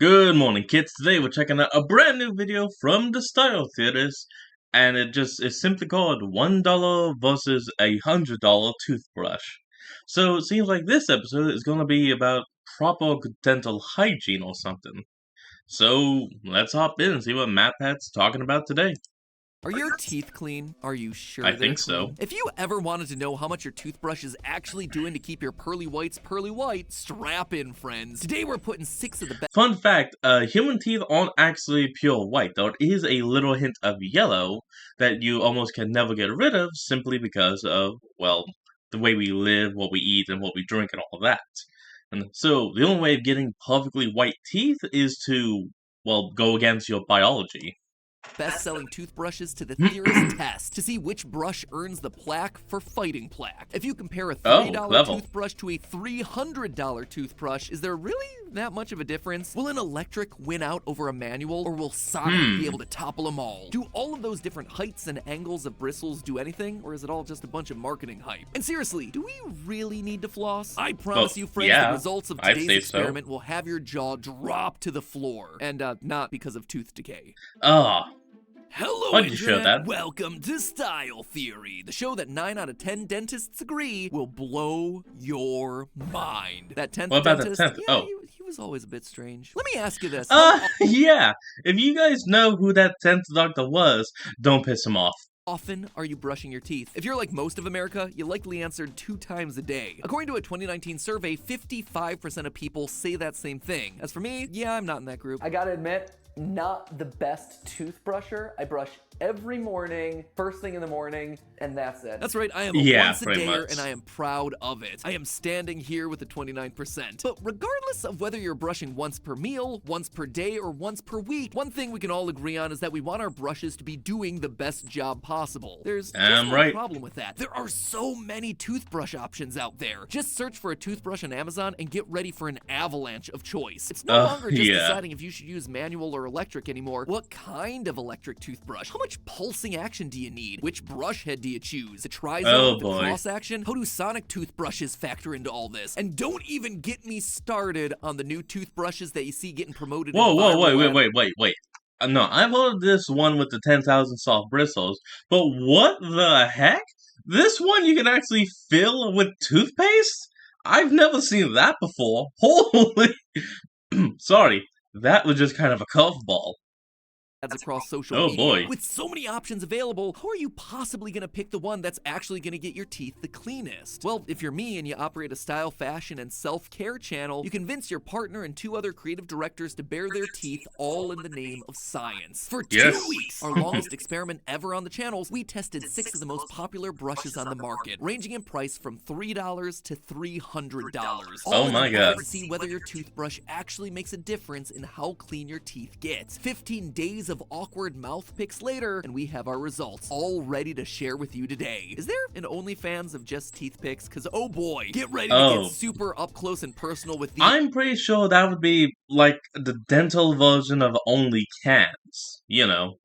Good morning, kids. Today we're checking out a brand new video from the Style Theaters, and it's simply called $1 versus $100 toothbrush. So it seems like this episode is going to be about proper dental hygiene or something. So let's hop in and see what MatPat's talking about today. Are your teeth clean? Are you sure I they're think so. clean? If you ever wanted to know how much your toothbrush is actually doing to keep your pearly whites pearly white, strap in, friends. Today we're putting 6 of the best. Fun fact, human teeth aren't actually pure white, though it is a little hint of yellow that you almost can never get rid of simply because of, well, the way we live, what we eat, and what we drink, and all of that. And so the only way of getting perfectly white teeth is to, well, go against your biology. Best-selling toothbrushes to the theorist test to see which brush earns the plaque for fighting plaque. If you compare a $3 toothbrush to a $300 toothbrush, is there really that much of a difference? Will an electric win out over a manual, or will Sonic be able to topple them all? Do all of those different heights and angles of bristles do anything, or is it all just a bunch of marketing hype? And seriously, do we really need to floss? I promise you, friends, the results of today's experiment will have your jaw drop to the floor, and not because of tooth decay. Hello, why'd you show that? Welcome to Style Theory, the show that 9 out of 10 dentists agree will blow your mind. That 10th what about dentist, the 10th? yeah, he was always a bit strange. Let me ask you this. Yeah. If you guys know who that 10th doctor was, don't piss him off. Often are you brushing your teeth? If you're like most of America, you likely answered 2 times a day. According to a 2019 survey, 55% of people say that same thing. As for me, yeah, I'm not in that group. I gotta admit, not the best toothbrusher. I brush every morning, first thing in the morning, and that's it. That's right, I am once a dayer, and I am proud of it. I am standing here with the 29%. But regardless of whether you're brushing once per meal, once per day, or once per week, one thing we can all agree on is that we want our brushes to be doing the best job possible. There's just no problem with that. There are so many toothbrush options out there. Just search for a toothbrush on Amazon and get ready for an avalanche of choice. It's no longer just deciding if you should use manual or electric anymore. What kind of electric toothbrush? How much pulsing action do you need? Which brush head do you choose? The tri-zone, the cross action? How do sonic toothbrushes factor into all this? And don't even get me started on the new toothbrushes that you see getting promoted. Wait. No, I've ordered this one with the 10,000 soft bristles, but what the heck? This one you can actually fill with toothpaste? I've never seen that before. Holy... Sorry, that was just kind of a curveball. Across social media. With so many options available, how are you possibly going to pick the one that's actually going to get your teeth the cleanest? Well, if you're me and you operate a style, fashion, and self-care channel, you convince your partner and 2 other creative directors to bare their teeth, all in the name of science. For 2 weeks, our longest experiment ever on the channels, we tested 6 of the most popular brushes on the market, ranging in price from $3 to $300. Oh my god. To see whether your toothbrush actually makes a difference in how clean your teeth get. 15 days of awkward mouth picks later, and we have our results all ready to share with you today. Is there an OnlyFans of just teeth picks? Because oh boy, get ready to get super up close and personal with these. I'm pretty sure that would be like the dental version of OnlyCans. You know.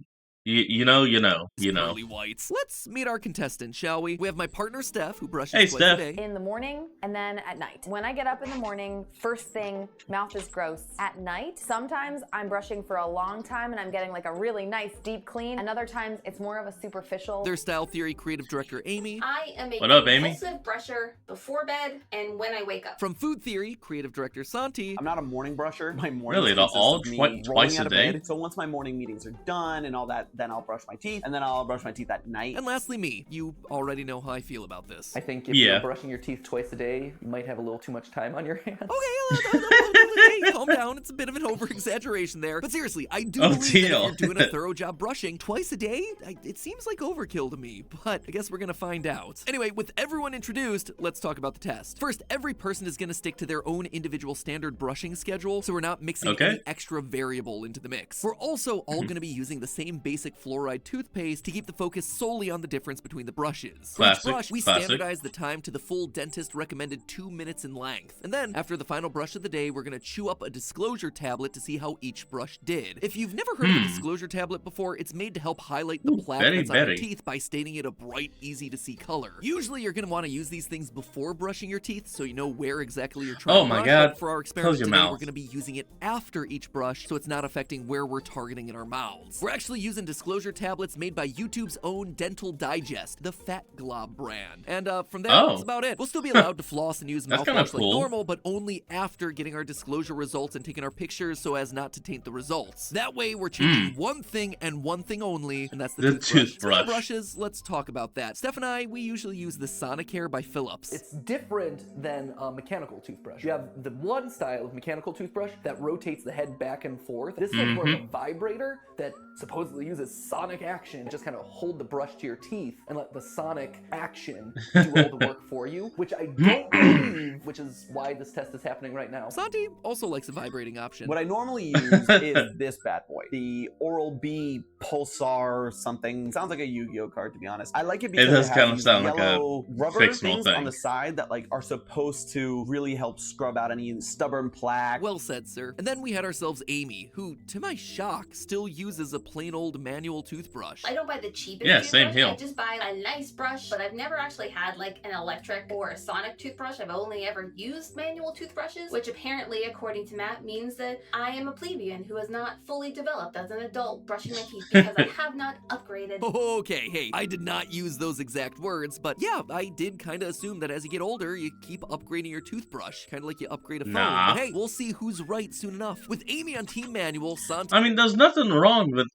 Pearly whites. Let's meet our contestants, shall we? We have my partner Steph, who brushes twice a day. In the morning and then at night. When I get up in the morning, first thing, mouth is gross. At night, sometimes I'm brushing for a long time and I'm getting like a really nice deep clean. And other times it's more of a superficial. Their Style Theory creative director Amy. I am a compulsive brusher before bed and when I wake up. From Food Theory creative director Santi. I'm not a morning brusher. My morning really, all twice a day. So once my morning meetings are done and all that, then I'll brush my teeth, and then I'll brush my teeth at night. And lastly, me. You already know how I feel about this. I think if you're brushing your teeth twice a day, you might have a little too much time on your hands. Okay, calm down. It's a bit of an over-exaggeration there. But seriously, I do believe that if you're doing a thorough job brushing twice a day, it seems like overkill to me, but I guess we're gonna find out. Anyway, with everyone introduced, let's talk about the test. First, every person is gonna stick to their own individual standard brushing schedule, so we're not mixing any extra variable into the mix. We're also all gonna be using the same basic fluoride toothpaste to keep the focus solely on the difference between the brushes. For each brush, we standardize the time to the full dentist recommended 2 minutes in length. And then, after the final brush of the day, we're gonna chew up a disclosure tablet to see how each brush did. If you've never heard of a disclosure tablet before, it's made to help highlight the plaque that's on your teeth by staining it a bright, easy to see color. Usually you're going to want to use these things before brushing your teeth so you know where exactly you're trying to brush. God. But for our experiment today, we're going to be using it after each brush so it's not affecting where we're targeting in our mouths. We're actually using disclosure tablets made by YouTube's own Dental Digest, the Fat Glob brand. And from there, that's about it. We'll still be allowed to floss and use mouthwash like normal, but only after getting our disclosure results and taking our pictures so as not to taint the results. That way, we're changing one thing and one thing only, and that's the toothbrush. Brushes, let's talk about that. Steph and I, we usually use the Sonicare by Philips. It's different than a mechanical toothbrush. You have the one style of mechanical toothbrush that rotates the head back and forth. This is more of a vibrator that supposedly uses sonic action. Just kind of hold the brush to your teeth and let the sonic action do all the work for you, which I don't believe, which is why this test is happening right now. Santi also likes a vibrating option. What I normally use is this bad boy, the Oral-B Pulsar something. Sounds like a Yu-Gi-Oh card, to be honest. I like it because it has kind of these sound like a rubber fictional things thing on the side that like are supposed to really help scrub out any stubborn plaque. Well said, sir. And then we had ourselves Amy, who, to my shock, still uses a plain old manual toothbrush. I don't buy the cheapest same toothbrush. here. I just buy a nice brush, but I've never actually had like an electric or a sonic toothbrush. I've only ever used manual toothbrushes, which apparently, according to Matt, means that I am a plebeian who has not fully developed as an adult brushing my teeth because I have not upgraded. Okay, hey, I did not use those exact words, but yeah, I did kind of assume that as you get older, you keep upgrading your toothbrush, kind of like you upgrade a phone. But hey, we'll see who's right soon enough. With Amy on Team Manual, Santi... I mean, there's nothing wrong with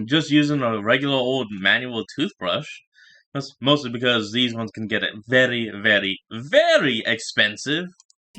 just using a regular old manual toothbrush. That's mostly because these ones can get very, very, very expensive.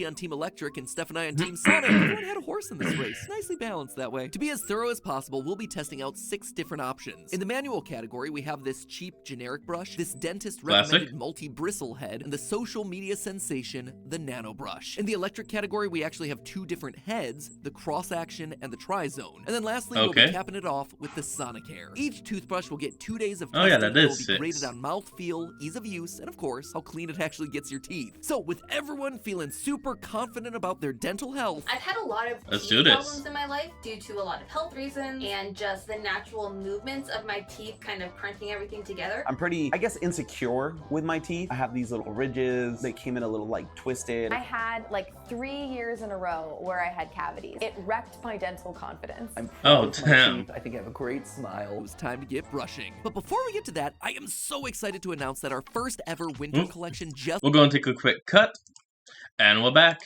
On Team Electric and Steph and I on Team Sonic. Everyone had a horse in this race. Nicely balanced that way. To be as thorough as possible, we'll be testing out 6 different options. In the manual category, we have this cheap generic brush, this dentist recommended multi-bristle head, and the social media sensation, the nano brush. In the electric category, we actually have 2 different heads, the cross action and the tri-zone. And then lastly, we'll be capping it off with the Sonicare. Each toothbrush will get 2 days of testing that will be graded on mouthfeel, ease of use, and of course, how clean it actually gets your teeth. So with everyone feeling super confident about their dental health. I've had a lot of teeth problems in my life due to a lot of health reasons and just the natural movements of my teeth kind of crunching everything together. I'm pretty, I guess, insecure with my teeth. I have these little ridges. They came in a little like twisted. I had like 3 years in a row where I had cavities. It wrecked my dental confidence. I'm proud of my teeth. I think I have a great smile. It was time to get brushing. But before we get to that, I am so excited to announce that our first ever winter collection just... We're going to take a quick cut. And we're back.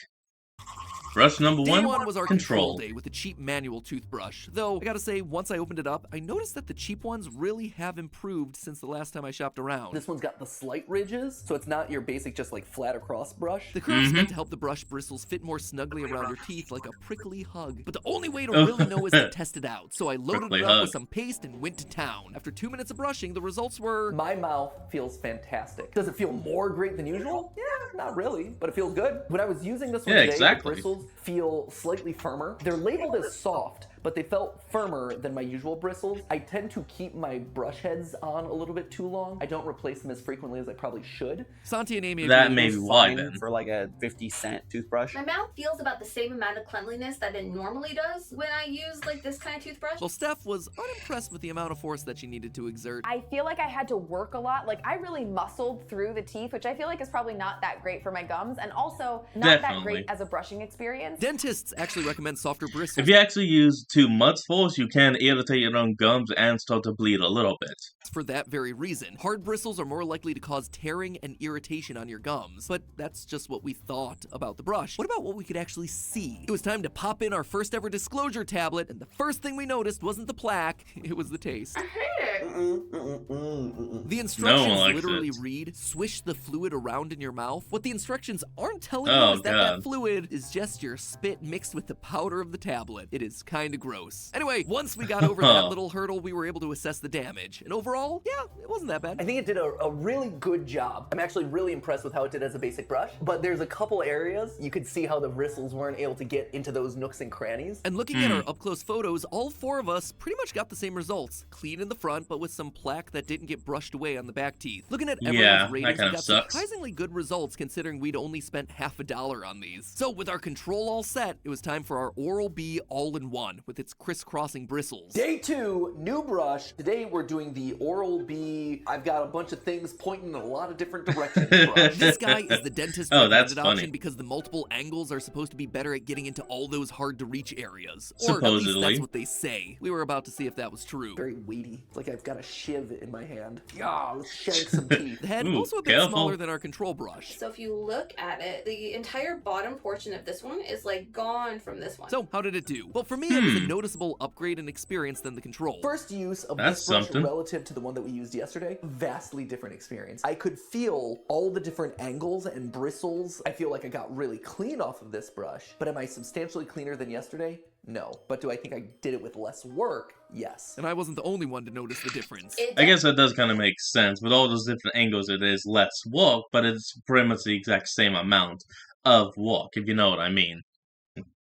Brush number Day one was our control day with a cheap manual toothbrush. Though, I gotta say, once I opened it up, I noticed that the cheap ones really have improved since the last time I shopped around. This one's got the slight ridges, so it's not your basic just like flat across brush. The curve's meant to help the brush bristles fit more snugly around your teeth like a prickly hug. But the only way to really know is to test it out. So I loaded it up with some paste and went to town. After 2 minutes of brushing, the results were... My mouth feels fantastic. Does it feel more great than usual? Yeah, not really, but it feels good. When I was using this one today, the bristles feel slightly firmer. They're labeled as soft, but they felt firmer than my usual bristles. I tend to keep my brush heads on a little bit too long. I don't replace them as frequently as I probably should. Santi and Amy, that may be why then. For like a 50-cent toothbrush. My mouth feels about the same amount of cleanliness that it normally does when I use like this kind of toothbrush. Well, Steph was unimpressed with the amount of force that she needed to exert. I feel like I had to work a lot. Like I really muscled through the teeth, which I feel like is probably not that great for my gums and also not that great as a brushing experience. Dentists actually recommend softer bristles. If you actually use too much force, you can irritate your own gums and start to bleed a little bit. For that very reason, hard bristles are more likely to cause tearing and irritation on your gums. But that's just what we thought about the brush. What about what we could actually see? It was time to pop in our first ever disclosure tablet, and the first thing we noticed wasn't the plaque, it was the taste. I hate it. The instructions literally read, swish the fluid around in your mouth. What the instructions aren't telling you is that fluid is just your spit mixed with the powder of the tablet. It is kinda gross. Anyway, once we got over that little hurdle, we were able to assess the damage. And overall, overall, yeah, it wasn't that bad. I think it did a really good job. I'm actually really impressed with how it did as a basic brush, but there's a couple areas you could see how the bristles weren't able to get into those nooks and crannies. And looking at our up-close photos, all 4 of us pretty much got the same results. Clean in the front, but with some plaque that didn't get brushed away on the back teeth. Looking at everyone's ratings, we got surprisingly good results considering we'd only spent $50 on these. So with our control all set, it was time for our Oral-B all-in-one with its crisscrossing bristles. Day 2, new brush. Today we're doing the Oral-B. I've got a bunch of things pointing in a lot of different directions brush. This guy is the dentist recommended option because the multiple angles are supposed to be better at getting into all those hard-to-reach areas. Or at least that's what they say. We were about to see if that was true. Very weighty. It's like I've got a shiv in my hand. Yeah, let's shank some teeth. The head also a bit smaller than our control brush. So if you look at it, the entire bottom portion of this one is like gone from this one. So how did it do? Well, for me, it was a noticeable upgrade in experience than the control. First use of this brush relative to the one that we used yesterday, vastly different experience. I could feel all the different angles and bristles. I feel like I got really clean off of this brush, but am I substantially cleaner than yesterday? No. But do I think I did it with less work? Yes. And I wasn't the only one to notice the difference. I guess that does kind of make sense. With all those different angles, it is less work, but it's pretty much the exact same amount of work, if you know what I mean.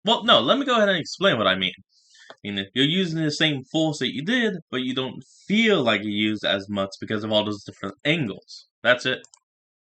Well, no, let me go ahead and explain what I mean. You're using the same force that you did, but you don't feel like you used as much because of all those different angles. That's it.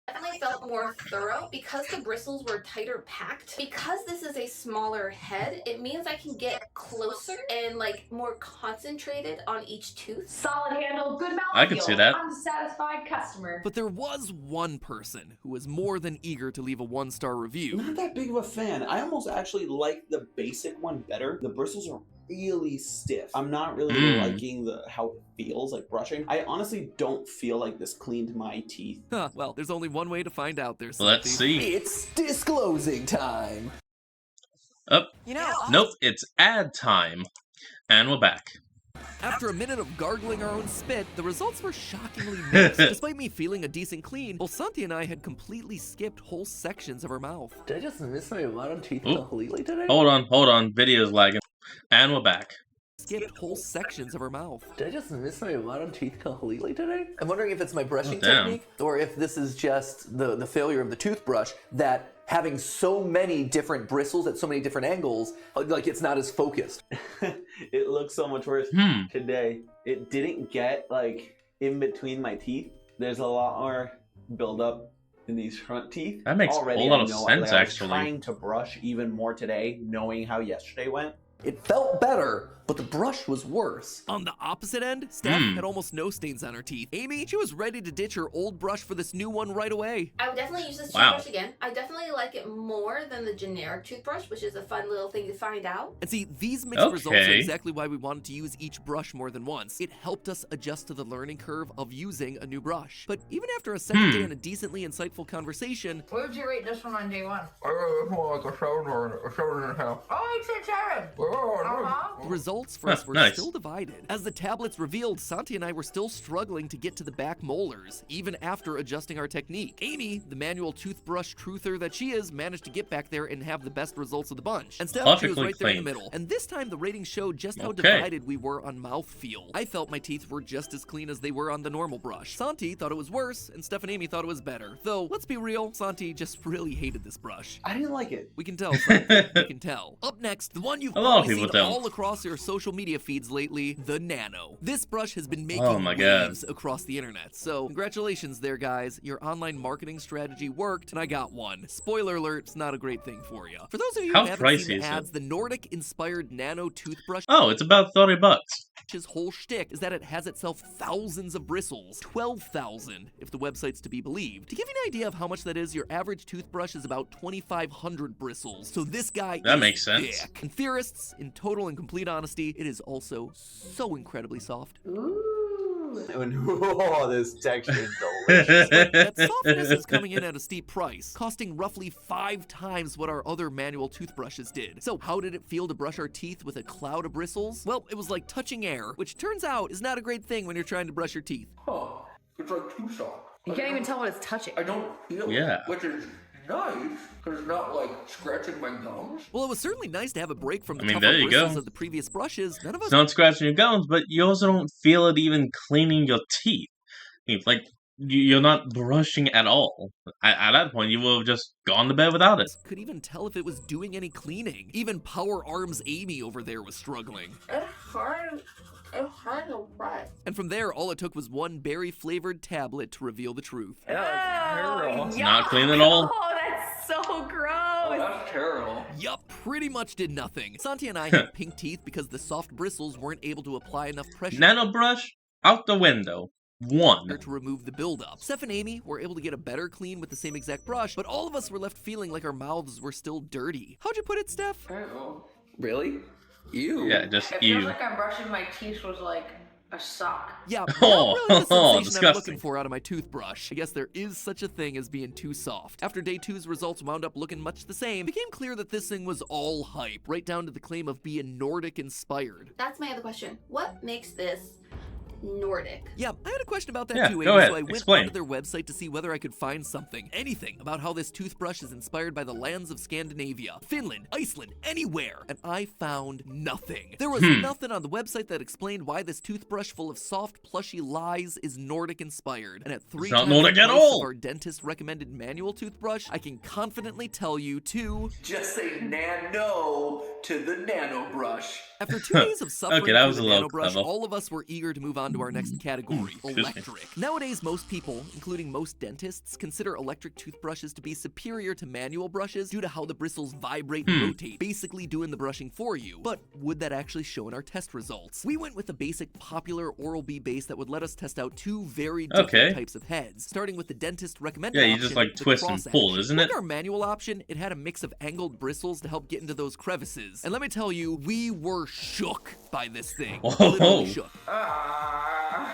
Definitely felt more thorough because the bristles were tighter packed. Because this is a smaller head, it means I can get closer and like more concentrated on each tooth. Solid handle, good mouthfeel. I can see that. Unsatisfied customer. But there was one person who was more than eager to leave a 1-star review. Not that big of a fan. I almost actually like the basic one better. The bristles are really stiff. I'm not really liking how it feels like brushing. I honestly don't feel like this cleaned my teeth. Huh, well, there's only one way to find out there. Let's see. It's disclosing time. Oh, nope, it's ad time. And we're back. After a minute of gargling our own spit, the results were shockingly mixed. Despite me feeling a decent clean, both Santi and I had completely skipped whole sections of our mouth. Did I just miss my bottom teeth completely today? Hold on, video's lagging. And we're back. Skipped whole sections of her mouth. Did I just miss my bottom teeth completely today? I'm wondering if it's my brushing technique, or if this is just the failure of the toothbrush, that having so many different bristles at so many different angles, like it's not as focused. It looks so much worse today. It didn't get like in between my teeth. There's a lot more buildup in these front teeth. That makes a lot of sense, actually. I was trying to brush even more today, knowing how yesterday went. It felt better, but the brush was worse. On the opposite end, Steph had almost no stains on her teeth. Amy, she was ready to ditch her old brush for this new one right away. I would definitely use this toothbrush again. I definitely like it more than the generic toothbrush, which is a fun little thing to find out. And see, these mixed results are exactly why we wanted to use each brush more than once. It helped us adjust to the learning curve of using a new brush. But even after a second day and a decently insightful conversation... What would you rate this one on day 1? I rate this one like a 7.5. Oh, it's a 7. The results for us were still divided. As the tablets revealed, Santi and I were still struggling to get to the back molars, even after adjusting our technique. Amy, the manual toothbrush truther that she is, managed to get back there and have the best results of the bunch. And Steph, she was right there in the middle. And this time, the ratings showed just how divided we were on mouthfeel. I felt my teeth were just as clean as they were on the normal brush. Santi thought it was worse, and Steph and Amy thought it was better. Though, let's be real, Santi just really hated this brush. I didn't like it. We can tell, Santi. We can tell. Up next, the one you've probably seen all across your social media feeds lately, the Nano. This brush has been making waves across the internet. So, congratulations there, guys. Your online marketing strategy worked, and I got one. Spoiler alert, it's not a great thing for you. For those of you who haven't seen the ads, the Nordic-inspired Nano toothbrush... Oh, it's about $30. His whole shtick is that it has itself thousands of bristles. 12,000, if the website's to be believed. To give you an idea of how much that is, your average toothbrush is about 2,500 bristles. So this guy makes sense. Thick. And theorists, in total and complete honesty, it is also so incredibly soft. Oh, this texture is delicious. But that softness is coming in at a steep price, costing roughly 5 times what our other manual toothbrushes did. So how did it feel to brush our teeth with a cloud of bristles? Well, it was like touching air, which turns out is not a great thing when you're trying to brush your teeth. Huh. It's like too soft. You can't even tell what it's touching. I don't feel Yeah. it, which is nice, because it's not like scratching my gums. Well, it was certainly nice to have a break from the I mean, tougher there you go. bristles of the previous brushes. None of us It's not scratching your gums, but you also don't feel it even cleaning your teeth. Like, you're not brushing at all. At that point, you will have just gone to bed without it. could even tell if it was doing any cleaning. Even Power Arms Amy over there was struggling. It's hard. It's hard to brush. And from there, all it took was one berry-flavored tablet to reveal the truth. It's not clean at all. Oh, that's so gross. That's terrible. Yup, pretty much did nothing. Santi and I had pink teeth because the soft bristles weren't able to apply enough pressure Nano brush out the window. One. to remove the buildup. Steph and Amy were able to get a better clean with the same exact brush, but all of us were left feeling like our mouths were still dirty. How'd you put it, Steph? Really? Ew. Yeah, just It you. feels like I'm brushing my teeth with like a sock. Yeah, not Oh, really the sensation I'm disgusting. looking for out of my toothbrush. I guess there is such a thing as being too soft. After day 2's results wound up looking much the same, it became clear that this thing was all hype, right down to the claim of being Nordic inspired. That's my other question. What makes this Nordic? Yeah, I had a question about that Yeah, too, Amy, go ahead, so I went explain. onto their website to see whether I could find something, anything, about how this toothbrush is inspired by the lands of Scandinavia, Finland, Iceland, anywhere, and I found nothing. There was nothing on the website that explained why this toothbrush full of soft, plushy lies is Nordic inspired, and at 3 not times Nordic the at price all. of our dentist recommended manual toothbrush, I can confidently tell you to... Just say nano to the nano brush. After 2 days of suffering Okay, that through was the a little nano brush, clever. all of us were eager to move on to our next category, Excuse me. electric. Nowadays, most people, including most dentists, consider electric toothbrushes to be superior to manual brushes due to how the bristles vibrate and rotate, basically doing the brushing for you. But would that actually show in our test results? We went with the basic popular Oral-B base that would let us test out 2 very different Okay. types of heads, starting with the dentist recommended Yeah, you option, just, like, the twist and cross pull, action. isn't Like it? our manual option, it had a mix of angled bristles to help get into those crevices. And let me tell you, we were shook by this thing. Whoa. Literally shook.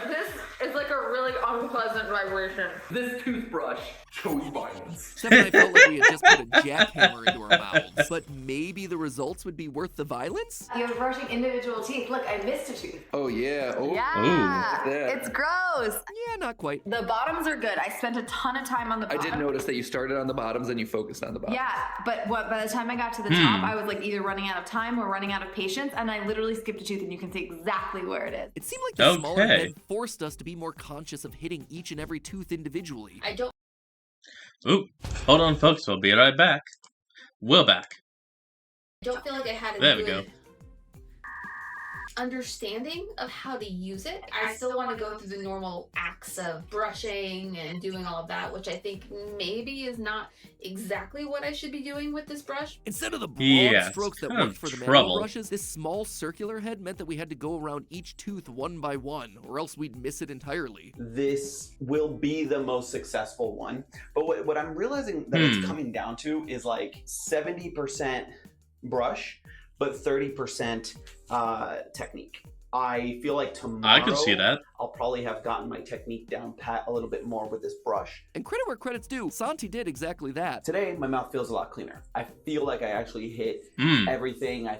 This is like a really unpleasant vibration. This toothbrush chose violence. Steph and I felt like we had just put a jackhammer into our mouths. But maybe the results would be worth the violence? You're brushing individual teeth. Look, I missed a tooth. Oh yeah. Oh. Yeah, that. it's gross. Yeah, not quite. The bottoms are good. I spent a ton of time on the I bottom. did notice that you started on the bottoms and you focused on the bottom. Yeah, but by the time I got to the top, I was like either running out of time or running out of patience, and I literally skipped a tooth, and you can see exactly where it is. It seemed like the smaller Okay. head forced us to be more conscious of hitting each and every tooth individually. I don't Oop. Hold on, folks. We'll be right back. We're back. feel like I had a There we good go. understanding of how to use it. I still want to go through the normal acts of brushing and doing all of that, which I think maybe is not exactly what I should be doing with this brush. Instead of the broad Yeah, strokes that kind of worked for the trouble. manual brushes, this small circular head meant that we had to go around each tooth one by one, or else we'd miss it entirely. This will be the most successful one. But what I'm realizing that it's coming down to is like 70% brush, but 30% technique. I feel like tomorrow I can see that. I'll probably have gotten my technique down pat a little bit more with this brush. And credit where credit's due, Santi did exactly that. Today, my mouth feels a lot cleaner. I feel like I actually hit everything. I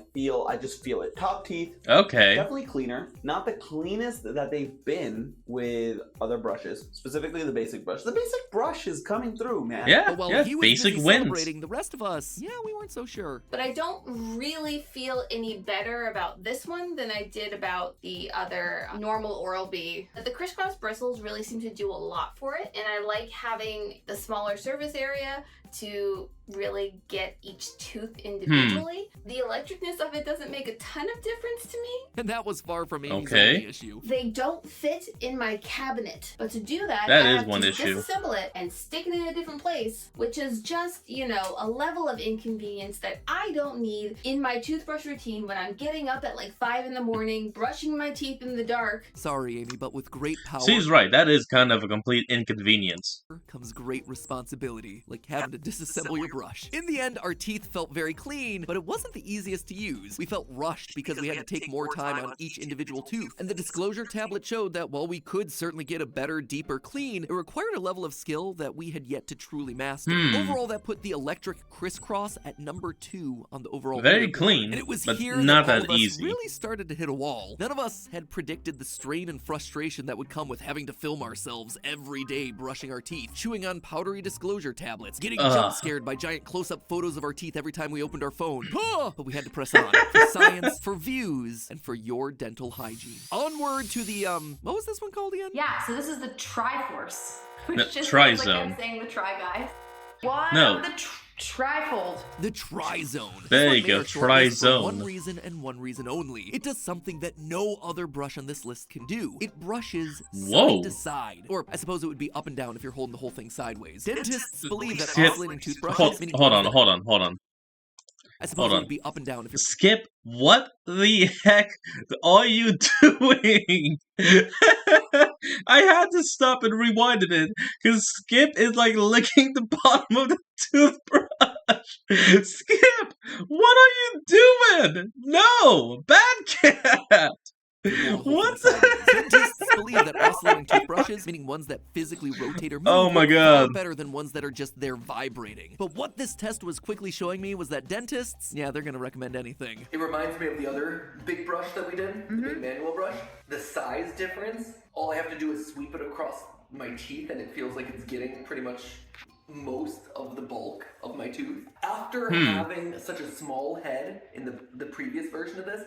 just feel it. Top teeth, Okay. definitely cleaner. Not the cleanest that they've been with other brushes, specifically the basic brush. The basic brush is coming through, man. Yeah, But while yeah, he was basic busy wins. celebrating, the rest of us, yeah, we weren't so sure. But I don't really feel any better about this one than I did about the other normal Oral-B. The crisscross bristles really seem to do a lot for it, and I like having the smaller surface area to really get each tooth individually. The electricness of it doesn't make a ton of difference to me. And that was far from Amy's Okay. only issue. They don't fit in my cabinet, but to do that, That I is have one to issue. disassemble it and stick it in a different place, which is just, you know, a level of inconvenience that I don't need in my toothbrush routine when I'm getting up at like 5 in the morning, brushing my teeth in the dark. Sorry, Amy, but with great power She's right. That is kind of a complete inconvenience. comes great responsibility, like having to disassemble your toothbrush. In the end, our teeth felt very clean, but it wasn't the easiest to use. We felt rushed because we had to take more time on each individual tooth. And the disclosure tablet showed that while we could certainly get a better, deeper clean, it required a level of skill that we had yet to truly master. Overall, that put the electric crisscross at number 2 on the overall Very leaderboard. clean, And it was but here not that all that of us easy. really started to hit a wall. None of us had predicted the strain and frustration that would come with having to film ourselves every day brushing our teeth, chewing on powdery disclosure tablets, getting jump scared by giant close-up photos of our teeth every time we opened our phone. But we had to press on for science, for views, and for your dental hygiene. Onward to the what was this one called again? Yeah, so this is the Triforce. Which No, just sounds like I'm Trizone. saying the Try Guys. One No. of the Trifold. The Trizone. There This one you made go, our short list for Trizone. one reason and one reason only. It does something that no other brush on this list can do. It brushes Whoa. side to side. Or I suppose it would be up and down if you're holding the whole thing sideways. Dentists believe that Skip. oscillating toothbrushes... Hold meaning on, ones that- hold on. I suppose hold it on. would be up and down if you're... Skip, what the heck are you doing? I had to stop and rewind it because Skip is like licking the bottom of the toothbrush. Skip, what are you doing? No, bad cat. What the Dentists believe that oscillating toothbrushes, meaning ones that physically rotate or move, Oh my are far God. better than ones that are just there vibrating. But what this test was quickly showing me was that dentists, yeah, they're gonna recommend anything. It reminds me of the other big brush that we did, the big manual brush. The size difference, all I have to do is sweep it across my teeth and it feels like it's getting pretty much most of the bulk of my tooth. After having such a small head in the previous version of this,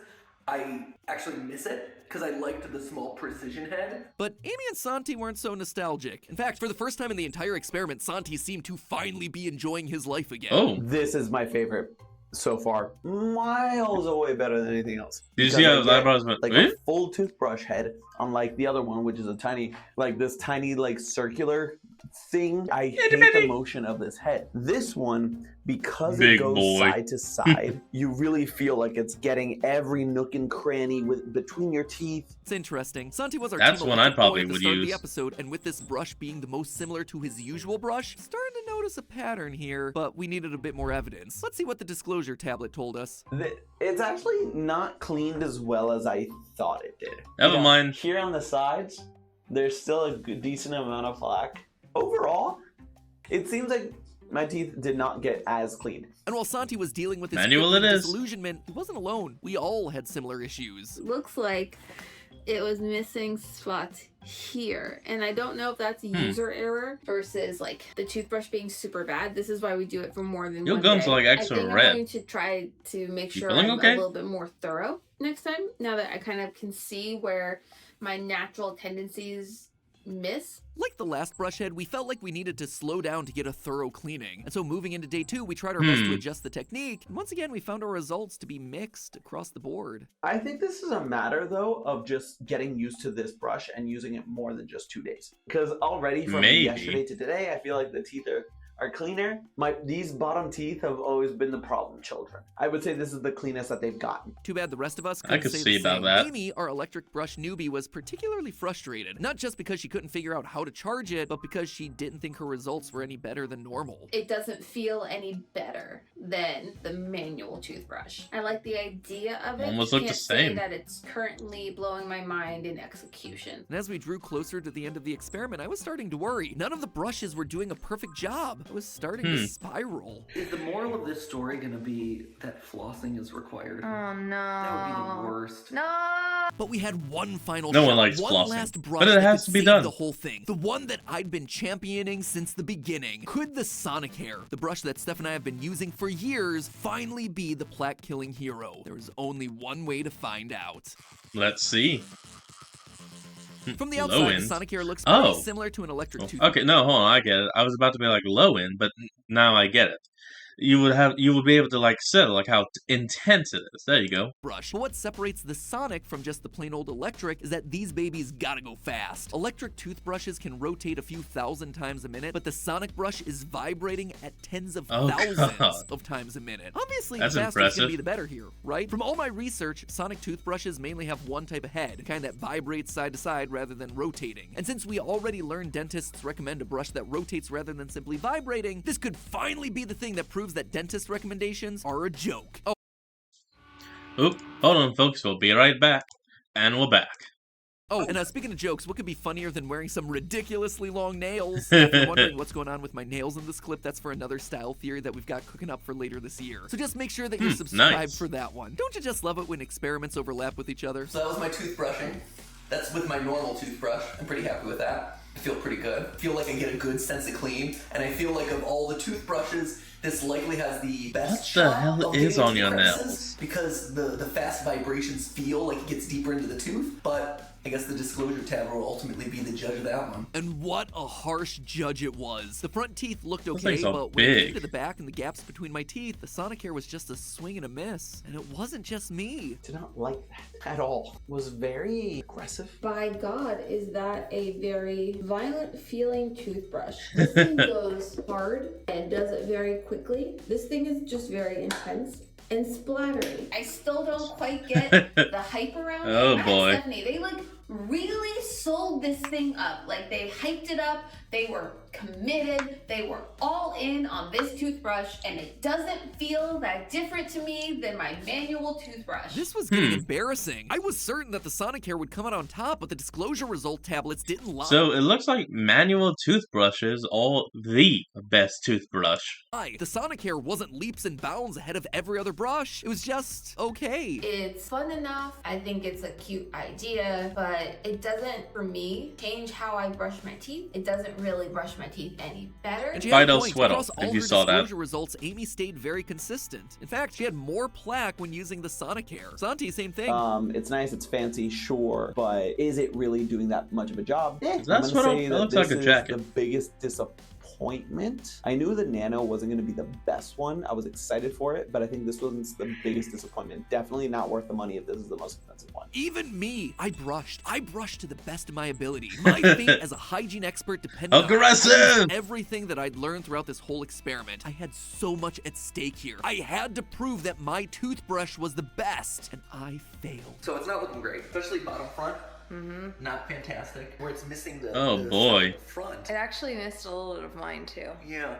I actually miss it because I liked the small precision head. But Amy and Santi weren't so nostalgic. In fact, for the first time in the entire experiment, Santi seemed to finally be enjoying his life again. Oh, This is my favorite so far. Miles away better than anything else. did you Because see how I his get, eyebrows went? like Eh? a full toothbrush head, unlike the other one, which is a tiny, like this tiny, like circular thing. I hate the motion of this head. This one, because Big it goes boy. side to side, you really feel like it's getting every nook and cranny between your teeth. It's interesting. Santi was our That's team one I electric boy probably at the would start of the use. episode, and with this brush being the most similar to his usual brush, starting to notice a pattern here, but we needed a bit more evidence. Let's see what the disclosure tablet told us. It's actually not cleaned as well as I thought it did. Never mind. Here on the sides, there's still a decent amount of plaque. Overall, it seems like my teeth did not get as clean. And while Santi was dealing with his Manual crippling it is. disillusionment, he wasn't alone. We all had similar issues. Looks like it was missing spots here, and I don't know if that's user error versus like the toothbrush being super bad. This is why we do it for more than Your one gums day. are like extra I think red. I'm going to try to make You sure feeling I'm okay? a little bit more thorough next time, now that I kind of can see where my natural tendencies miss. Like the last brush head, we felt like we needed to slow down to get a thorough cleaning. And so moving into day 2, we tried our best to adjust the technique. And once again, we found our results to be mixed across the board. I think this is a matter, though, of just getting used to this brush and using it more than just 2 days. Because already from Maybe. yesterday to today, I feel like the teeth are cleaner. These bottom teeth have always been the problem children. I would say this is the cleanest that they've gotten. Too bad the rest of us I couldn't could say see the about same. that. Amy, our electric brush newbie, was particularly frustrated. Not just because she couldn't figure out how to charge it, but because she didn't think her results were any better than normal. It doesn't feel any better than the manual toothbrush. I like the idea of it. Almost look the Can't say same. that it's currently blowing my mind in execution. And as we drew closer to the end of the experiment, I was starting to worry. None of the brushes were doing a perfect job. I was starting to spiral. Is the moral of this story gonna be that flossing is required? Oh no. That would be the worst. No. But we had one final No shot, one likes one flossing, last brush but it that has could to be save done. the whole thing. The one that I'd been championing since the beginning. Could the Sonic Hair, the brush that Steph and I have been using for years, finally be the plaque-killing hero? There is only one way to find out. Let's see. From the Low outside, the end. Sonic Hair looks Oh. pretty similar to an electric toothbrush. Okay, no, hold on, I get it. I was about to be like low end, but now I get it. You would be able to like settle like how intense it is. There you go. Brush. But what separates the Sonic from just the plain old electric is that these babies gotta go fast. Electric toothbrushes can rotate a few thousand times a minute, but the Sonic brush is vibrating at tens of thousands God. of times a minute. Obviously, That's the faster is gonna impressive. be the better here, right? From all my research, Sonic toothbrushes mainly have one type of head, the kind that vibrates side to side rather than rotating. And since we already learned dentists recommend a brush that rotates rather than simply vibrating, this could finally be the thing that proves proves that dentist recommendations are a joke. Oh. Oop, hold on folks, we'll be right back. And we're back. Oh, and speaking of jokes, what could be funnier than wearing some ridiculously long nails? If you're wondering what's going on with my nails in this clip, that's for another style theory that we've got cooking up for later this year. So just make sure that you're subscribed for that one. Don't you just love it when experiments overlap with each other? So that was my toothbrushing. That's with my normal toothbrush. I'm pretty happy with that. I feel pretty good. I feel like I get a good sense of clean, and I feel like of all the toothbrushes, this likely has the best What the hell is on your nails? Because the fast vibrations feel like it gets deeper into the tooth, but I guess the disclosure tab will ultimately be the judge of that one. And what a harsh judge it was. The front teeth looked Those okay, things are but when it came big. to the back and the gaps between my teeth, the Sonicare was just a swing and a miss. And it wasn't just me. Did not like that at all. Was very aggressive. By God, is that a very violent feeling toothbrush. This thing goes hard and does it very quickly. This thing is just very intense and splattery. I still don't quite get the hype around it. Oh boy. Stephanie, they like really sold this thing up. Like they hyped it up. They were committed. They were all in on this toothbrush, and it doesn't feel that different to me than my manual toothbrush. This was getting embarrassing. I was certain that the Sonicare would come out on top, but the disclosure result tablets didn't lie. So it looks like manual toothbrushes are the best toothbrush. The Sonicare wasn't leaps and bounds ahead of every other brush. It was just okay. It's fun enough. I think it's a cute idea, but it doesn't, for me, change how I brush my teeth. It doesn't really brush my teeth any better. And she had a Fido point. Sweato, Across if all you her saw that. disclosure results, Amy stayed very consistent. In fact, she had more plaque when using the Sonicare. Santi, same thing. It's nice, it's fancy, sure, but is it really doing that much of a job? That's I'm what gonna say it that looks this like a is jacket. the biggest disappointment. I knew the Nano wasn't going to be the best one. I was excited for it, but I think this one's the biggest disappointment. Definitely not worth the money if this is the most expensive one. Even me, I brushed to the best of my ability. My fate as a hygiene expert depended on Aggressive! everything that I'd learned throughout this whole experiment. I had so much at stake here. I had to prove that my toothbrush was the best, and I failed. So it's not looking great, especially bottom front. Not fantastic. Where it's missing the Oh, the boy. front. It actually missed a little bit of mine too. Yeah.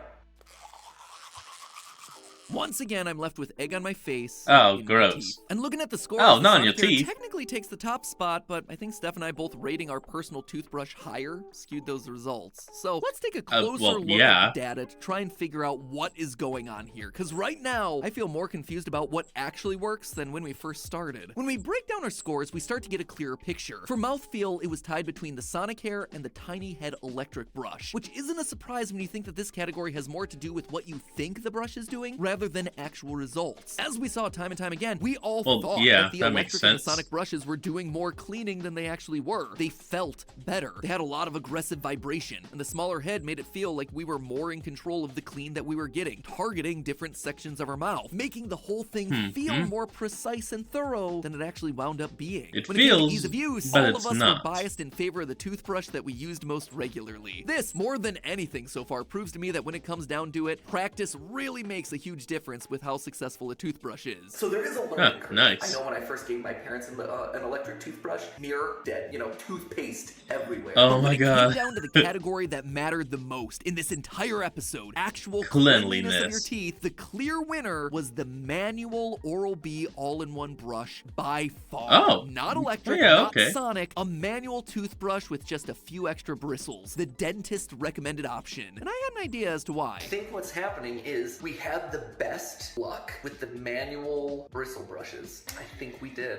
Once again, I'm left with egg on my face. Oh, and my gross. teeth. And looking at the score, Oh, not on your Sonicare teeth. technically takes the top spot, but I think Steph and I both rating our personal toothbrush higher skewed those results. So let's take a closer well, look yeah. at the data to try and figure out what is going on here. Because right now, I feel more confused about what actually works than when we first started. When we break down our scores, we start to get a clearer picture. For mouthfeel, it was tied between the Sonicare and the Tiny Head electric brush, which isn't a surprise when you think that this category has more to do with what you think the brush is doing rather than actual results. As we saw time and time again, we all thought that the makes electric and the sense. sonic brushes were doing more cleaning than they actually were. They felt better. They had a lot of aggressive vibration, and the smaller head made it feel like we were more in control of the clean that we were getting, targeting different sections of our mouth, making the whole thing feel more precise and thorough than it actually wound up being. It When it came to feels, ease of use, but all it's of us not. were biased in favor of the toothbrush that we used most regularly. This, more than anything so far, proves to me that when it comes down to it, practice really makes a huge difference with how successful a toothbrush is. So there is a learning curve. nice. I know when I first gave my parents an electric toothbrush, mirror dead, toothpaste everywhere. Oh When my it came god. down to the category that mattered the most in this entire episode, actual cleanliness of your Cleanliness. teeth, the clear winner was the manual Oral-B all-in-one brush by far. Oh. Not electric, Yeah, not okay. sonic, a manual toothbrush with just a few extra bristles. The dentist recommended option. And I had an idea as to why. I think what's happening is we had the best luck with the manual bristle brushes. I think we did.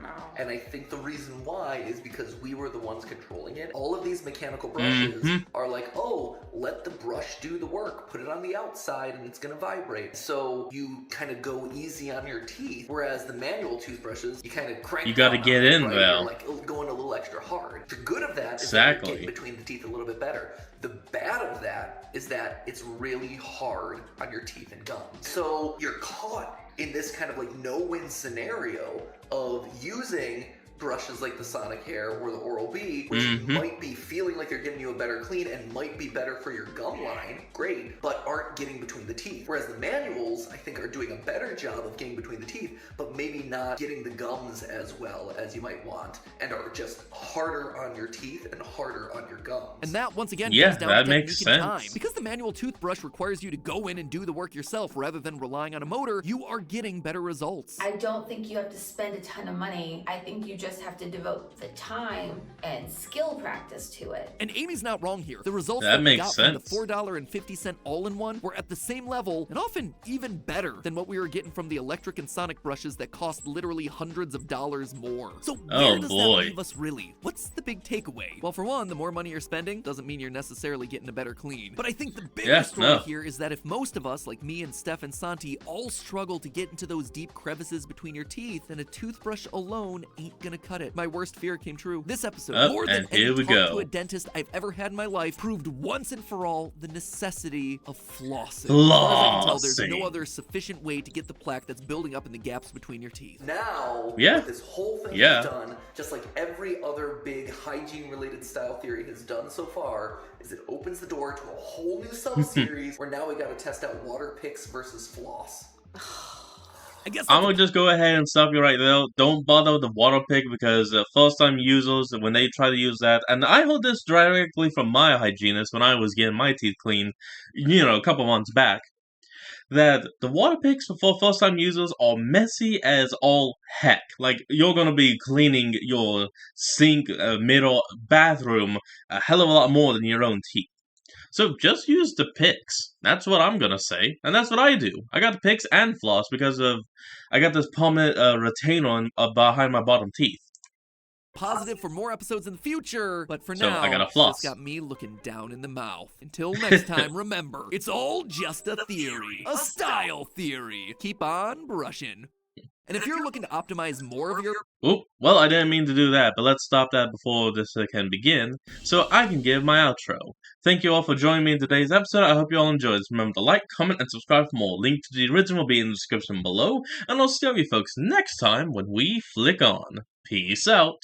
No. And I think the reason why is because we were the ones controlling it. All of these mechanical brushes are like, oh, let the brush do the work. Put it on the outside and it's gonna vibrate. So you kind of go easy on your teeth. Whereas the manual toothbrushes, you kind of crank You gotta down get on it, in, right? Val. You're like going a little extra hard. The good of that is that Exactly. you're getting between the teeth a little bit better. The bad of that is that it's really hard on your teeth and gums. So you're caught in this kind of like no-win scenario of using brushes like the Sonic Hair or the Oral-B, which might be feeling like they're giving you a better clean and might be better for your gum line, great, but aren't getting between the teeth. Whereas the manuals, I think, are doing a better job of getting between the teeth, but maybe not getting the gums as well as you might want, and are just harder on your teeth and harder on your gums. And that, once again, Yeah, comes down that to makes technique and sense. time. Because the manual toothbrush requires you to go in and do the work yourself rather than relying on a motor, you are getting better results. I don't think you have to spend a ton of money. I think you just have to devote the time and skill practice to it. And Amy's not wrong here. The results That we makes got sense. from the $4.50 all-in-one were at the same level, and often even better than what we were getting from the electric and sonic brushes that cost literally hundreds of dollars more. So where does that leave us really? What's the big takeaway? Well, for one, the more money you're spending doesn't mean you're necessarily getting a better clean. But I think the bigger story here is that if most of us, like me and Steph and Santi, all struggle to get into those deep crevices between your teeth, then a toothbrush alone ain't gonna cut it. My worst fear came true. This episode, more than any talk to a dentist I've ever had in my life, proved once and for all the necessity of flossing. As far as I can tell, there's no other sufficient way to get the plaque that's building up in the gaps between your teeth. Now, what this whole thing has done, just like every other big hygiene-related style theory has done so far, is it opens the door to a whole new sub-series where now we gotta test out water picks versus floss. I'm gonna just go ahead and stop you right there. Don't bother with the water pick because first-time users, when they try to use that, and I heard this directly from my hygienist when I was getting my teeth cleaned, a couple months back, that the water picks for first-time users are messy as all heck. Like, you're gonna be cleaning your sink, middle bathroom a hell of a lot more than your own teeth. So just use the picks. That's what I'm gonna say, and that's what I do. I got the picks and floss because I got this permanent retainer behind my bottom teeth. Positive for more episodes in the future, but for So now, I gotta floss. it's got me looking down in the mouth. Until next time, remember, it's all just a theory, a style theory. Keep on brushing. And if you're looking to optimize more of your... Oh, well, I didn't mean to do that, but let's stop that before this can begin, so I can give my outro. Thank you all for joining me in today's episode. I hope you all enjoyed this. Remember to like, comment, and subscribe for more. Link to the original will be in the description below, and I'll see you folks next time when we flick on. Peace out.